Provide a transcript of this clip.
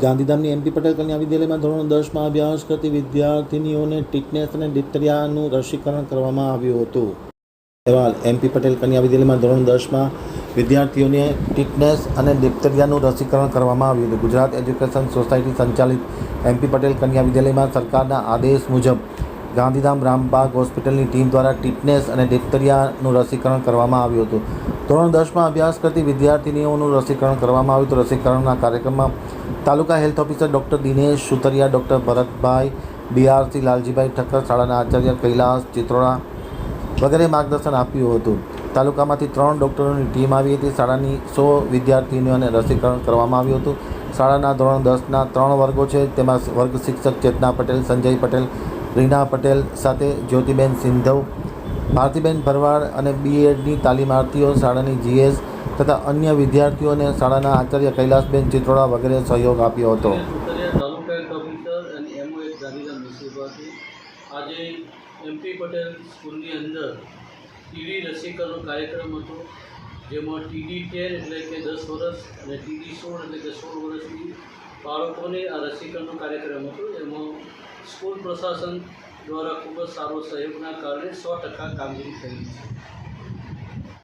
ગાંધીધામની MP Patel કન્યા વિદ્યાલયમાં ધોરણ 10માં અભ્યાસ કરતી વિદ્યાર્થિનીઓને ટીટનેસ અને ડિપ્થેરિયાનું રસીકરણ કરવામાં આવ્યું હતું. અહેવાલ એમપી પટેલ કન્યા વિદ્યાલયમાં ધોરણ 10માં વિદ્યાર્થીઓને ટીટનેસ અને ડિપ્થેરિયાનું રસીકરણ કરવામાં આવ્યું હતું. ગુજરાત એજ્યુકેશન સોસાયટી સંચાલિત એમપી પટેલ કન્યા વિદ્યાલયમાં સરકારના આદેશ મુજબ ગાંધીધામ રામબાગ હોસ્પિટલની ટીમ દ્વારા ટીટનેસ અને ડિપ્થેરિયાનું રસીકરણ કરવામાં આવ્યું હતું. ધોરણ 10માં અભ્યાસ કરતી વિદ્યાર્થિનીઓનું રસીકરણ કરવામાં આવ્યું હતું. રસીકરણના કાર્યક્રમમાં taluka health officer doctor Dinesh Sutariya, doctor Bharatbhai, BRC Laljibhai Thakkar, શાળાના આચાર્ય કૈલાસ ચિત્રોડા વગેરે માર્ગદર્શન આપ્યું હતું. તાલુકામાંથી 3 ડૉક્ટરોની ટીમ આવી હતી. શાળાની 100 વિદ્યાર્થીનીઓને રસીકરણ કરવામાં આવ્યું હતું. શાળાના ધોરણ 10ના 3 વર્ગો છે. તેમાં વર્ગ શિક્ષક ચેતના પટેલ, સંજય પટેલ, રીના પટેલ સાથે જ્યોતિબેન સિંધવ, ભારતીબેન ભરવાડ અને બીએડની તાલીમાર્થીઓ, શાળાની જીએસ તથા અન્ય વિદ્યાર્થીઓને શાળાના આચાર્ય કૈલાસબેન ચિત્રોડા વગેરે સહયોગ આપ્યો હતો. તાલુકા હેલ્થ ઓફિસર અને એમઓએચ ગાંધીધામ મ્યુનિસિપાલિટી આજે એમપી પટેલ સ્કૂલની અંદર ટીડી રસીકરણનો કાર્યક્રમ હતો, જેમાં ટીડી 10 એટલે કે 10 વર્ષ અને ટીડી 16 એટલે કે 16 વર્ષની બાળકોને આ રસીકરણનો કાર્યક્રમ હતો. એમાં સ્કૂલ પ્રશાસન દ્વારા ખૂબ જ સારો સહયોગના કારણે 100% કામગીરી થઈ છે.